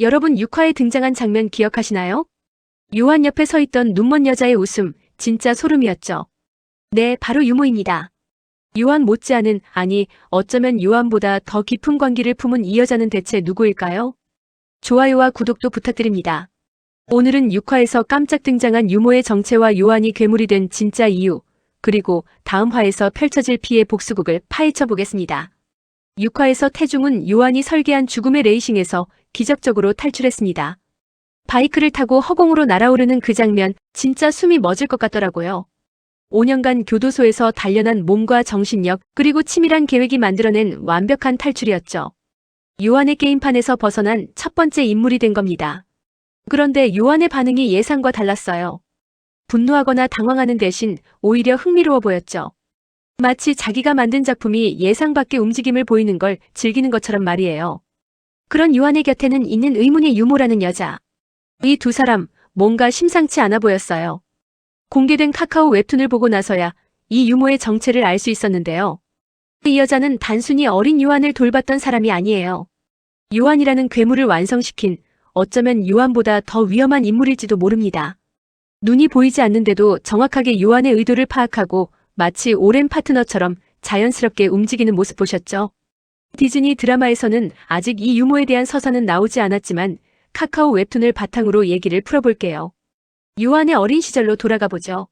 여러분 6화에 등장한 장면 기억하시나요? 요한 옆에 서 있던 눈먼 여자의 웃음, 진짜 소름이었죠. 네, 바로 유모입니다. 요한 못지않은, 아니, 어쩌면 요한보다 더 깊은 관계를 품은 이 여자는 대체 누구일까요? 좋아요와 구독도 부탁드립니다. 오늘은 6화에서 깜짝 등장한 유모의 정체와 요한이 괴물이 된 진짜 이유, 그리고 다음 화에서 펼쳐질 피해 복수극을 파헤쳐 보겠습니다. 6화에서 태중은 요한이 설계한 죽음의 레이싱에서 기적적으로 탈출했습니다. 바이크를 타고 허공으로 날아오르는 그 장면, 진짜 숨이 멎을 것 같더라고요. 5년간 교도소에서 단련한 몸과 정신력, 그리고 치밀한 계획이 만들어낸 완벽한 탈출이었죠. 요한의 게임판에서 벗어난 첫 번째 인물이 된 겁니다. 그런데 요한의 반응이 예상과 달랐어요. 분노하거나 당황하는 대신 오히려 흥미로워 보였죠. 마치 자기가 만든 작품이 예상 밖의 움직임을 보이는 걸 즐기는 것처럼 말이에요. 그런 요한의 곁에는 있는 의문의 유모라는 여자. 이 두 사람, 뭔가 심상치 않아 보였어요. 공개된 카카오 웹툰을 보고 나서야 이 유모의 정체를 알 수 있었는데요. 이 여자는 단순히 어린 요한을 돌봤던 사람이 아니에요. 요한이라는 괴물을 완성시킨, 어쩌면 요한보다 더 위험한 인물일지도 모릅니다. 눈이 보이지 않는데도 정확하게 요한의 의도를 파악하고 마치 오랜 파트너처럼 자연스럽게 움직이는 모습 보셨죠? 디즈니 드라마에서는 아직 이 유모에 대한 서사는 나오지 않았지만 카카오 웹툰을 바탕으로 얘기를 풀어볼게요. 요한의 어린 시절로 돌아가 보죠.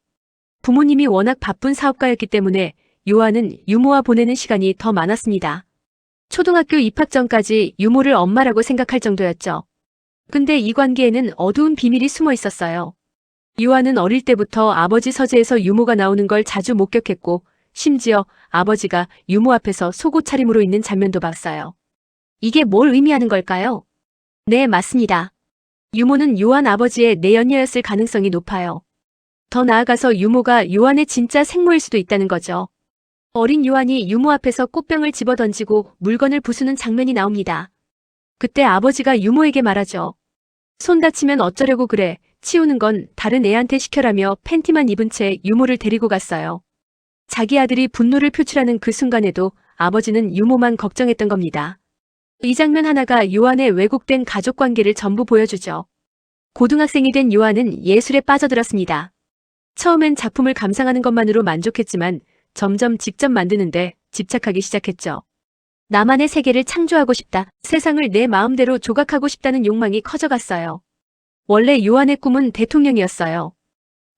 부모님이 워낙 바쁜 사업가였기 때문에 요한은 유모와 보내는 시간이 더 많았습니다. 초등학교 입학 전까지 유모를 엄마라고 생각할 정도였죠. 근데 이 관계에는 어두운 비밀이 숨어 있었어요. 요한은 어릴 때부터 아버지 서재에서 유모가 나오는 걸 자주 목격했고 심지어 아버지가 유모 앞에서 속옷 차림으로 있는 장면도 봤어요. 이게 뭘 의미하는 걸까요? 네, 맞습니다. 유모는 요한 아버지의 내연녀였을 가능성이 높아요. 더 나아가서 유모가 요한의 진짜 생모일 수도 있다는 거죠. 어린 요한이 유모 앞에서 꽃병을 집어던지고 물건을 부수는 장면이 나옵니다. 그때 아버지가 유모에게 말하죠. 손 다치면 어쩌려고 그래. 치우는 건 다른 애한테 시켜라며 팬티만 입은 채 유모를 데리고 갔어요. 자기 아들이 분노를 표출하는 그 순간에도 아버지는 유모만 걱정했던 겁니다. 이 장면 하나가 요한의 왜곡된 가족관계를 전부 보여주죠. 고등학생이 된 요한은 예술에 빠져들었습니다. 처음엔 작품을 감상하는 것만으로 만족했지만 점점 직접 만드는데 집착하기 시작했죠. 나만의 세계를 창조하고 싶다. 세상을 내 마음대로 조각하고 싶다는 욕망이 커져갔어요. 원래 요한의 꿈은 대통령이었어요.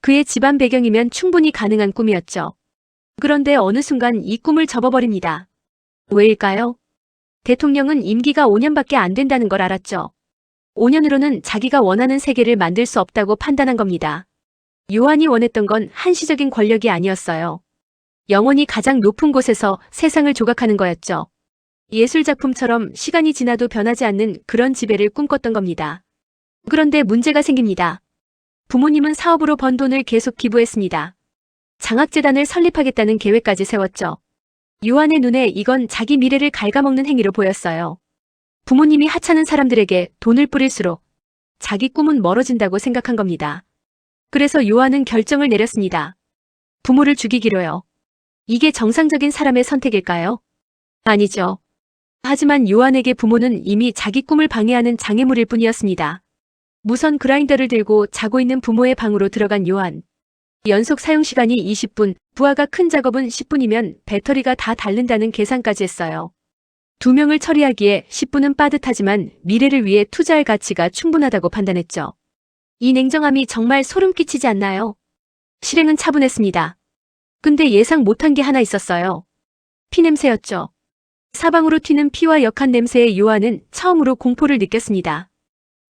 그의 집안 배경이면 충분히 가능한 꿈이었죠. 그런데 어느 순간 이 꿈을 접어버립니다. 왜일까요? 대통령은 임기가 5년밖에 안 된다는 걸 알았죠. 5년으로는 자기가 원하는 세계를 만들 수 없다고 판단한 겁니다. 요한이 원했던 건 한시적인 권력이 아니었어요. 영원히 가장 높은 곳에서 세상을 조각하는 거였죠. 예술작품처럼 시간이 지나도 변하지 않는 그런 지배를 꿈꿨던 겁니다. 그런데 문제가 생깁니다. 부모님은 사업으로 번 돈을 계속 기부했습니다. 장학재단을 설립하겠다는 계획까지 세웠죠. 요한의 눈에 이건 자기 미래를 갉아먹는 행위로 보였어요. 부모님이 하찮은 사람들에게 돈을 뿌릴수록 자기 꿈은 멀어진다고 생각한 겁니다. 그래서 요한은 결정을 내렸습니다. 부모를 죽이기로요. 이게 정상적인 사람의 선택일까요? 아니죠. 하지만 요한에게 부모는 이미 자기 꿈을 방해하는 장애물일 뿐이었습니다. 무선 그라인더를 들고 자고 있는 부모의 방으로 들어간 요한. 연속 사용시간이 20분, 부하가 큰 작업은 10분이면 배터리가 다 닳는다는 계산까지 했어요. 2명을 처리하기에 10분은 빠듯하지만 미래를 위해 투자할 가치가 충분하다고 판단했죠. 이 냉정함이 정말 소름 끼치지 않나요? 실행은 차분했습니다. 근데 예상 못한 게 하나 있었어요. 피냄새였죠. 사방으로 튀는 피와 역한 냄새에 요한은 처음으로 공포를 느꼈습니다.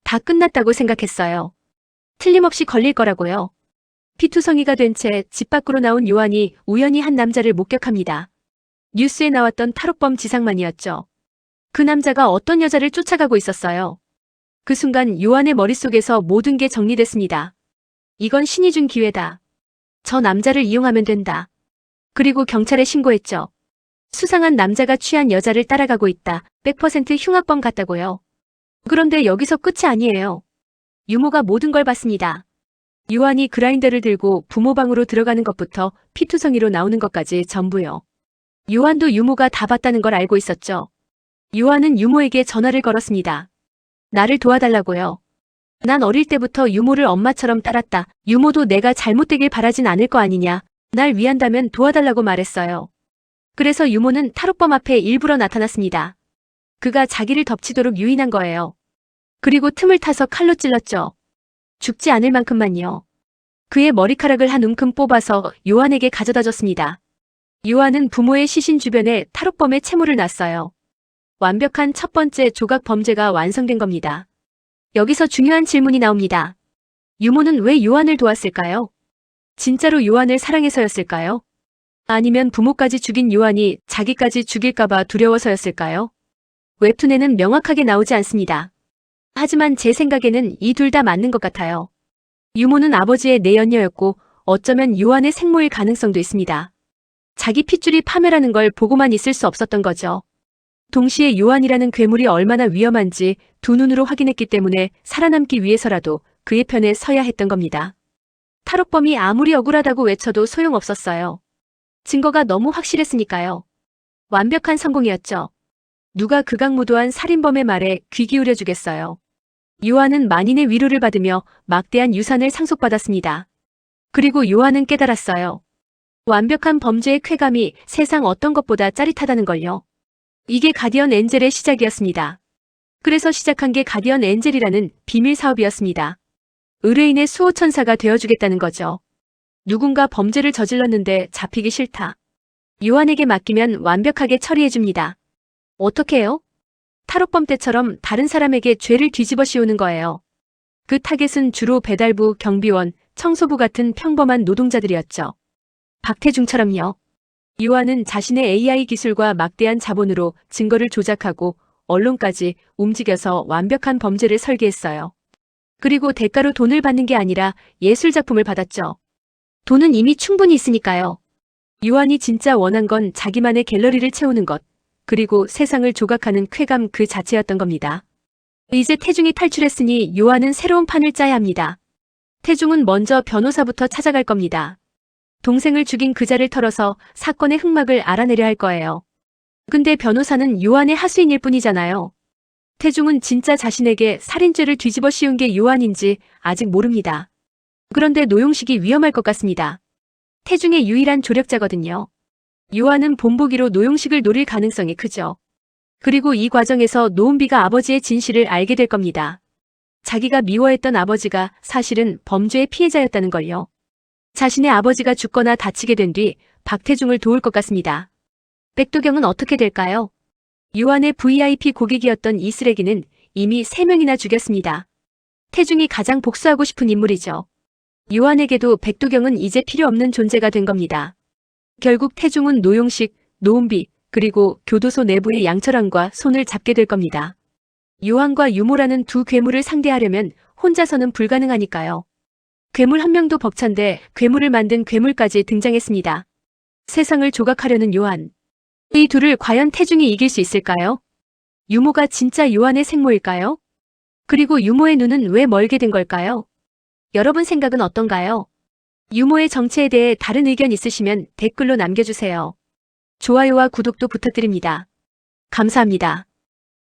다 끝났다고 생각했어요. 틀림없이 걸릴 거라고요. 피투성이가 된 채 집 밖으로 나온 요한이 우연히 한 남자를 목격합니다. 뉴스에 나왔던 탈옥범 지상만이었죠. 그 남자가 어떤 여자를 쫓아가고 있었어요. 그 순간 요한의 머릿속에서 모든 게 정리됐습니다. 이건 신이 준 기회다. 저 남자를 이용하면 된다. 그리고 경찰에 신고했죠. 수상한 남자가 취한 여자를 따라가고 있다. 100% 흉악범 같다고요. 그런데 여기서 끝이 아니에요. 유모가 모든 걸 봤습니다. 요한이 그라인더를 들고 부모 방으로 들어가는 것부터 피투성이로 나오는 것까지 전부요. 요한도 유모가 다 봤다는 걸 알고 있었죠. 요한은 유모에게 전화를 걸었습니다. 나를 도와달라고요. 난 어릴 때부터 유모를 엄마처럼 따랐다. 유모도 내가 잘못되길 바라진 않을 거 아니냐. 날 위한다면 도와달라고 말했어요. 그래서 유모는 탈옥범 앞에 일부러 나타났습니다. 그가 자기를 덮치도록 유인한 거예요. 그리고 틈을 타서 칼로 찔렀죠. 죽지 않을 만큼만요. 그의 머리카락을 한 움큼 뽑아서 요한에게 가져다 줬습니다. 요한은 부모의 시신 주변에 탈옥범의 채모를 놨어요. 완벽한 첫 번째 조각 범죄가 완성된 겁니다. 여기서 중요한 질문이 나옵니다. 유모는 왜 요한을 도왔을까요? 진짜로 요한을 사랑해서였을까요? 아니면 부모까지 죽인 요한이 자기까지 죽일까봐 두려워서였을까요? 웹툰에는 명확하게 나오지 않습니다. 하지만 제 생각에는 이 둘 다 맞는 것 같아요. 유모는 아버지의 내연녀였고 어쩌면 요한의 생모일 가능성도 있습니다. 자기 핏줄이 파멸하는 걸 보고만 있을 수 없었던 거죠. 동시에 요한이라는 괴물이 얼마나 위험한지 두 눈으로 확인했기 때문에 살아남기 위해서라도 그의 편에 서야 했던 겁니다. 탈옥범이 아무리 억울하다고 외쳐도 소용없었어요. 증거가 너무 확실했으니까요. 완벽한 성공이었죠. 누가 극악무도한 살인범의 말에 귀 기울여 주겠어요. 요한은 만인의 위로를 받으며 막대한 유산을 상속받았습니다. 그리고 요한은 깨달았어요. 완벽한 범죄의 쾌감이 세상 어떤 것보다 짜릿하다는 걸요. 이게 가디언 엔젤의 시작이었습니다. 그래서 시작한 게 가디언 엔젤이라는 비밀 사업이었습니다. 의뢰인의 수호천사가 되어주겠다는 거죠. 누군가 범죄를 저질렀는데 잡히기 싫다. 요한에게 맡기면 완벽하게 처리해줍니다. 어떻게 해요? 탈옥범 때처럼 다른 사람에게 죄를 뒤집어 씌우는 거예요. 그 타겟은 주로 배달부, 경비원, 청소부 같은 평범한 노동자들이었죠. 박태중처럼요. 요한은 자신의 AI 기술과 막대한 자본으로 증거를 조작하고 언론까지 움직여서 완벽한 범죄를 설계했어요. 그리고 대가로 돈을 받는 게 아니라 예술작품을 받았죠. 돈은 이미 충분히 있으니까요. 요한이 진짜 원한 건 자기만의 갤러리를 채우는 것, 그리고 세상을 조각하는 쾌감 그 자체였던 겁니다. 이제 태중이 탈출했으니 요한은 새로운 판을 짜야 합니다. 태중은 먼저 변호사부터 찾아갈 겁니다. 동생을 죽인 그자를 털어서 사건의 흑막을 알아내려 할 거예요. 근데 변호사는 요한의 하수인일 뿐이잖아요. 태중은 진짜 자신에게 살인죄를 뒤집어 씌운 게 요한인지 아직 모릅니다. 그런데 노용식이 위험할 것 같습니다. 태중의 유일한 조력자거든요. 요한은 본보기로 노용식을 노릴 가능성이 크죠. 그리고 이 과정에서 노은비가 아버지의 진실을 알게 될 겁니다. 자기가 미워했던 아버지가 사실은 범죄의 피해자였다는 걸요. 자신의 아버지가 죽거나 다치게 된 뒤 박태중을 도울 것 같습니다. 백도경은 어떻게 될까요? 요한의 VIP 고객이었던 이 쓰레기는 이미 3명이나 죽였습니다. 태중이 가장 복수하고 싶은 인물이죠. 요한에게도 백도경은 이제 필요 없는 존재가 된 겁니다. 결국 태중은 노용식, 노은비, 그리고 교도소 내부의 양철왕과 손을 잡게 될 겁니다. 요한과 유모라는 두 괴물을 상대하려면 혼자서는 불가능하니까요. 괴물 한 명도 벅찬데 괴물을 만든 괴물까지 등장했습니다. 세상을 조각하려는 요한. 이 둘을 과연 태중이 이길 수 있을까요? 유모가 진짜 요한의 생모일까요? 그리고 유모의 눈은 왜 멀게 된 걸까요? 여러분 생각은 어떤가요? 유모의 정체에 대해 다른 의견 있으시면 댓글로 남겨주세요. 좋아요와 구독도 부탁드립니다. 감사합니다.